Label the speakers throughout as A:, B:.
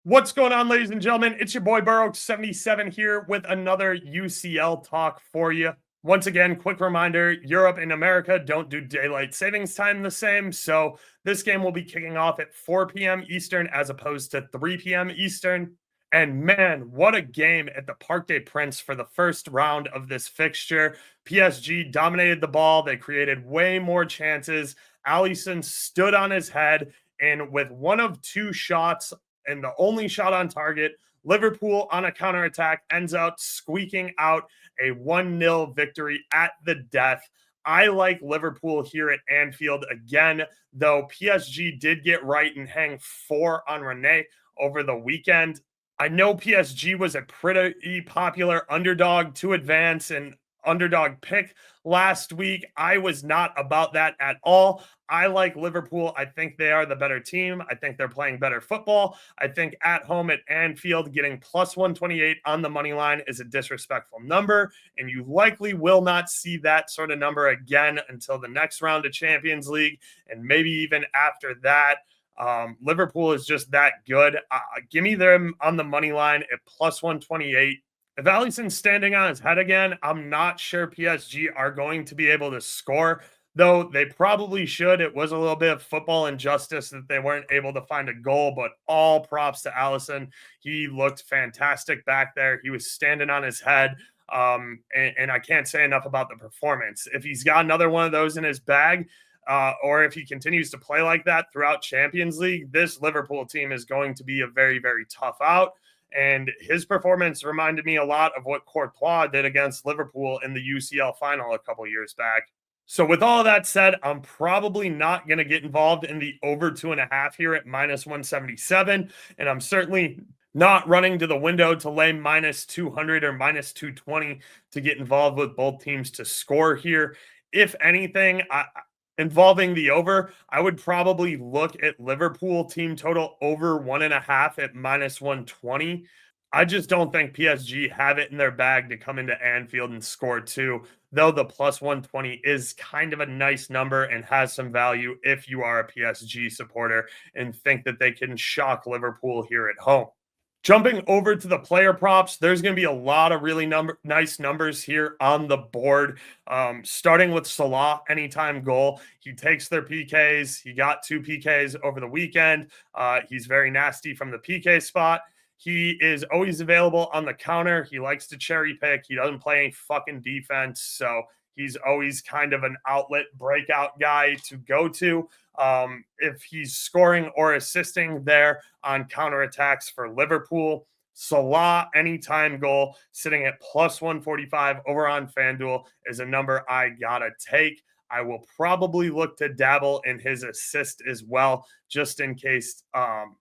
A: What's going on, ladies and gentlemen? It's your boy Burrow77 here with another UCL talk for you. Once again, quick reminder, Europe and America don't do daylight savings time the same, so this game will be kicking off at 4 p.m. Eastern as opposed to 3 p.m. Eastern. And man, what a game at the Parc des Princes for the first round of this fixture. PSG dominated the ball. They created way more chances. Alisson stood on his head, and with one of two shots and the only shot on target, Liverpool on a counterattack ends out squeaking out a 1-0 victory at the death. I like Liverpool here at Anfield again, though PSG did get right and hang 4 on Rennes over the weekend. I know PSG was a pretty popular underdog to advance and underdog pick last week. I was not about that at all. I like Liverpool. I think they are the better team. I think they're playing better football. I think at home at Anfield, getting plus 128 on the money line is a disrespectful number, and you likely will not see that sort of number again until the next round of Champions League, and maybe even after that. Liverpool is just that good. Give me them on the money line at plus 128. If Alisson's standing on his head again, I'm not sure PSG are going to be able to score, though they probably should. It was a little bit of football injustice that they weren't able to find a goal, but all props to Alisson. He looked fantastic back there. He was standing on his head. And I can't say enough about the performance. If he's got another one of those in his bag, or if he continues to play like that throughout Champions League, this Liverpool team is going to be a very, very tough out. And his performance reminded me a lot of what Courtois did against Liverpool in the UCL final a couple years back. So with all of that said, I'm probably not going to get involved in the over 2.5 here at minus 177. And I'm certainly not running to the window to lay minus 200 or minus 220 to get involved with both teams to score here. If anything, involving the over, I would probably look at Liverpool team total over 1.5 at minus 120. I just don't think PSG have it in their bag to come into Anfield and score 2, though the plus 120 is kind of a nice number and has some value if you are a PSG supporter and think that they can shock Liverpool here at home. Jumping over to the player props, there's going to be a lot of really nice numbers here on the board. Starting with Salah, anytime goal. He takes their PKs. He got 2 PKs over the weekend. He's very nasty from the PK spot. He is always available on the counter. He likes to cherry pick. He doesn't play any fucking defense. So he's always kind of an outlet breakout guy to go to. If he's scoring or assisting there on counterattacks for Liverpool. Salah, anytime goal, sitting at plus 145 over on FanDuel is a number I gotta take. I will probably look to dabble in his assist as well, just in case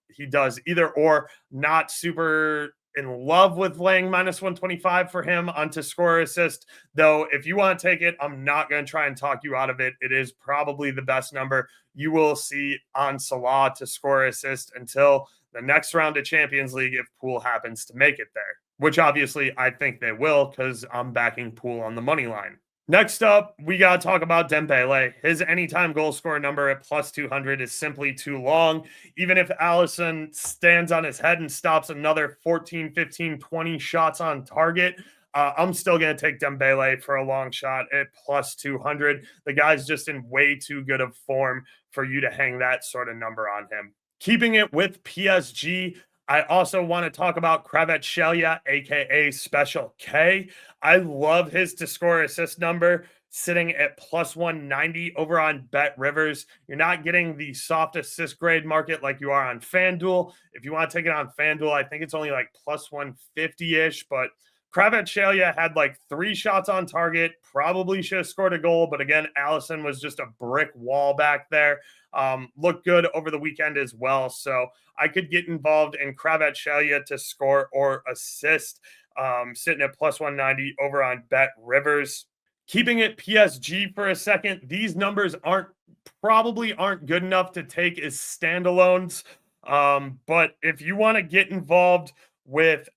A: he does either or. Not super in love with laying minus 125 for him on to score or assist, though. If you want to take it, I'm not going to try and talk you out of it. It is probably the best number you will see on Salah to score or assist until the next round of Champions League, if Pool happens to make it there, which obviously I think they will because I'm backing Pool on the money line. Next up, we got to talk about Dembele. His anytime goal score number at plus 200 is simply too long. Even if Alisson stands on his head and stops another 14, 15, 20 shots on target, I'm still going to take Dembele for a long shot at plus 200. The guy's just in way too good of form for you to hang that sort of number on him. Keeping it with PSG, I also want to talk about Kvaratskhelia, a.k.a. Special K. I love his to score assist number sitting at plus 190 over on BetRivers. You're not getting the soft assist grade market like you are on FanDuel. If you want to take it on FanDuel, I think it's only like plus 150-ish, but Kvaratskhelia had like 3 shots on target, probably should have scored a goal, but again, Alisson was just a brick wall back there. Looked good over the weekend as well, so I could get involved in Kvaratskhelia to score or assist, sitting at plus 190 over on BetRivers. Keeping it PSG for a second, these numbers probably aren't good enough to take as standalones, but if you want to get involved with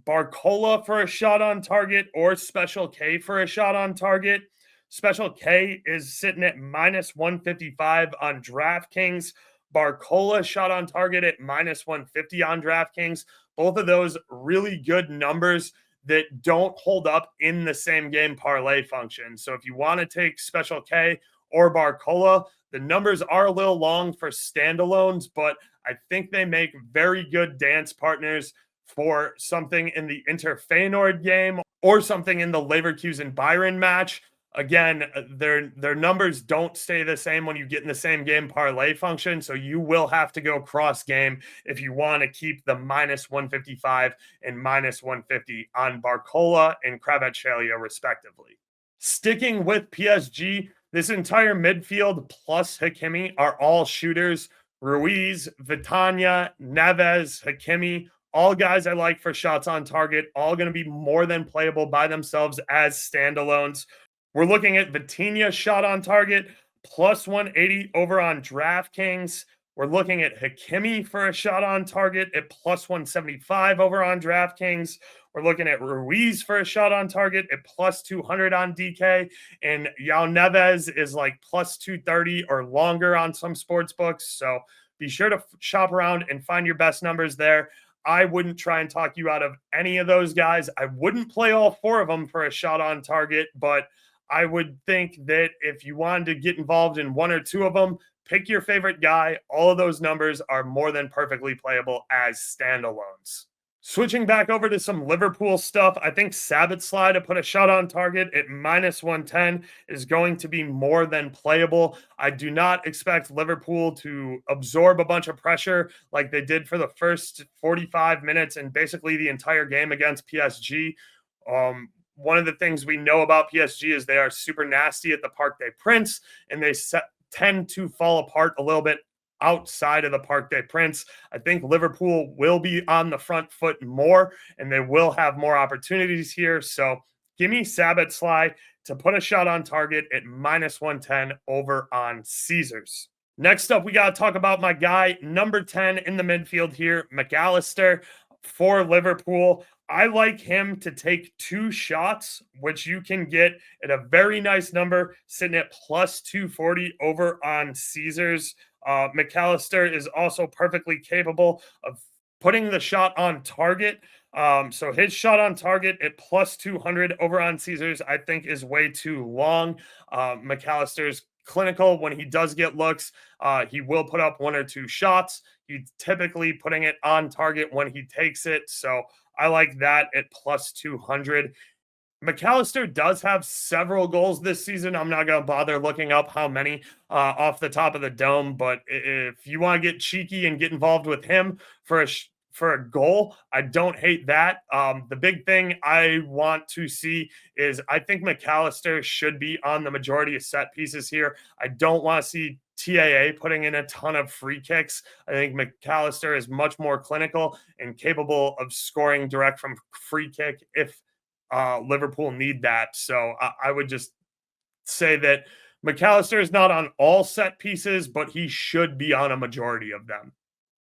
A: Barcola for a shot on target or Special K for a shot on target, Special K is sitting at minus 155 on DraftKings. Barcola shot on target at minus 150 on DraftKings. Both of those really good numbers that don't hold up in the same game parlay function. So if you want to take Special K or Barcola, the numbers are a little long for standalones, but I think they make very good dance partners for something in the Inter Feyenoord game or something in the Leverkusen Bayern match. Again, their numbers don't stay the same when you get in the same game parlay function, so you will have to go cross game if you want to keep the minus 155 and minus 150 on Barcola and Kvaratskhelia respectively. Sticking with PSG, this entire midfield plus Hakimi are all shooters. Ruiz, Vitania, Neves, Hakimi, all guys I like for shots on target, all going to be more than playable by themselves as standalones. We're looking at Vitinha shot on target plus 180 over on DraftKings. We're looking at Hakimi for a shot on target at plus 175 over on DraftKings. We're looking at Ruiz for a shot on target at plus 200 on DK. And Yao Neves is like plus 230 or longer on some sports books. So be sure to shop around and find your best numbers there. I wouldn't try and talk you out of any of those guys. I wouldn't play all four of them for a shot on target, but I would think that if you wanted to get involved in one or two of them, pick your favorite guy. All of those numbers are more than perfectly playable as standalones. Switching back over to some Liverpool stuff, I think Sabitslai to put a shot on target at minus 110 is going to be more than playable. I do not expect Liverpool to absorb a bunch of pressure like they did for the first 45 minutes and basically the entire game against PSG. One of the things we know about PSG is they are super nasty at the Parc des Princes, and they tend to fall apart a little bit outside of the Parc des Princes. I think Liverpool will be on the front foot more, and they will have more opportunities here. So give me Sabitslai to put a shot on target at minus 110 over on Caesars. Next up, we got to talk about my guy, number 10 in the midfield here, McAllister for Liverpool. I like him to take two shots, which you can get at a very nice number, sitting at plus 240 over on Caesars. McAllister is also perfectly capable of putting the shot on target. So his shot on target at plus 200 over on Caesars, I think, is way too long. McAllister's clinical when he does get looks. He will put up one or two shots. He's typically putting it on target when he takes it. So I like that at plus 200. McAllister does have several goals this season. I'm not going to bother looking up how many off the top of the dome, but if you want to get cheeky and get involved with him for a goal, I don't hate that. The big thing I want to see is I think McAllister should be on the majority of set pieces here. I don't want to see TAA putting in a ton of free kicks. I think McAllister is much more clinical and capable of scoring direct from free kick if Liverpool need that. So I would just say that McAllister is not on all set pieces, but he should be on a majority of them.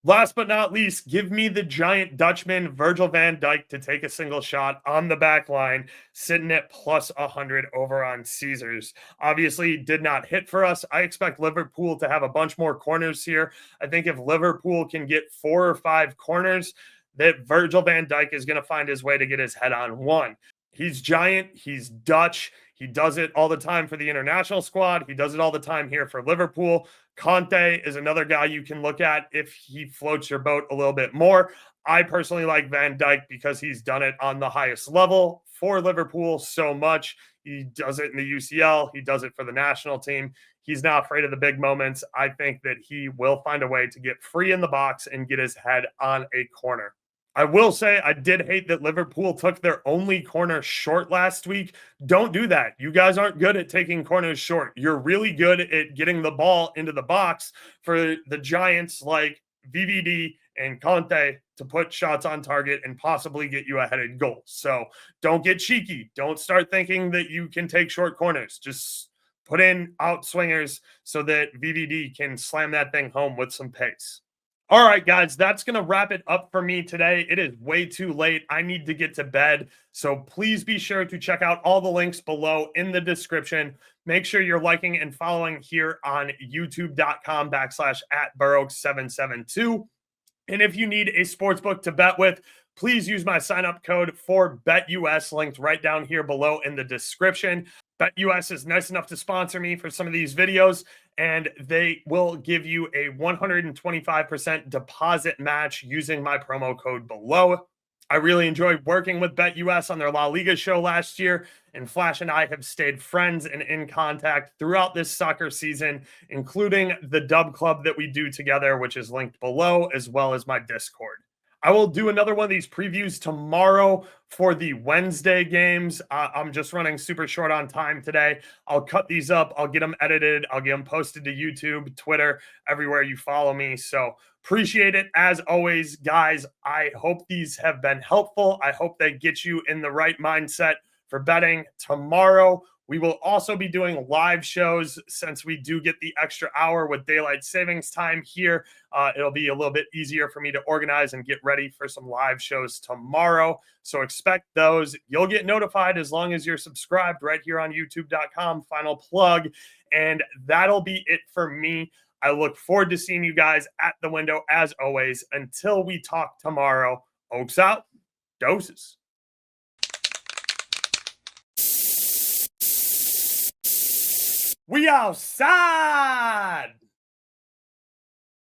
A: Last but not least, give me the giant Dutchman, Virgil van Dijk, to take a single shot on the back line, sitting at plus 100 over on Caesars. Obviously, did not hit for us. I expect Liverpool to have a bunch more corners here. I think if Liverpool can get 4 or 5 corners, that Virgil van Dijk is going to find his way to get his head on one. He's giant. He's Dutch. He does it all the time for the international squad. He does it all the time here for Liverpool. Conte is another guy you can look at if he floats your boat a little bit more. I personally like Van Dijk because he's done it on the highest level for Liverpool so much. He does it in the UCL. He does it for the national team. He's not afraid of the big moments. I think that he will find a way to get free in the box and get his head on a corner. I will say I did hate that Liverpool took their only corner short last week. Don't do that. You guys aren't good at taking corners short. You're really good at getting the ball into the box for the giants like VVD and Conte to put shots on target and possibly get you a headed goal. So don't get cheeky. Don't start thinking that you can take short corners. Just put in out swingers so that VVD can slam that thing home with some pace. All right, guys, that's going to wrap it up for me today. It is way too late. I need to get to bed. So please be sure to check out all the links below in the description. Make sure you're liking and following here on youtube.com/@Burrows772. And if you need a sports book to bet with, please use my sign up code for BetUS linked right down here below in the description. BetUS is nice enough to sponsor me for some of these videos, and they will give you a 125% deposit match using my promo code below. I really enjoyed working with BetUS on their La Liga show last year, and Flash and I have stayed friends and in contact throughout this soccer season, including the dub club that we do together, which is linked below, as well as my Discord. I will do another one of these previews tomorrow for the Wednesday games. I'm just running super short on time today. I'll cut these up. I'll get them edited. I'll get them posted to YouTube, Twitter, everywhere you follow me. So appreciate it as always, guys. I hope these have been helpful. I hope they get you in the right mindset for betting tomorrow. We will also be doing live shows since we do get the extra hour with daylight savings time here. It'll be a little bit easier for me to organize and get ready for some live shows tomorrow. So expect those. You'll get notified as long as you're subscribed right here on youtube.com. Final plug. And that'll be it for me. I look forward to seeing you guys at the window as always. Until we talk tomorrow, Oaks out, doses. We outside.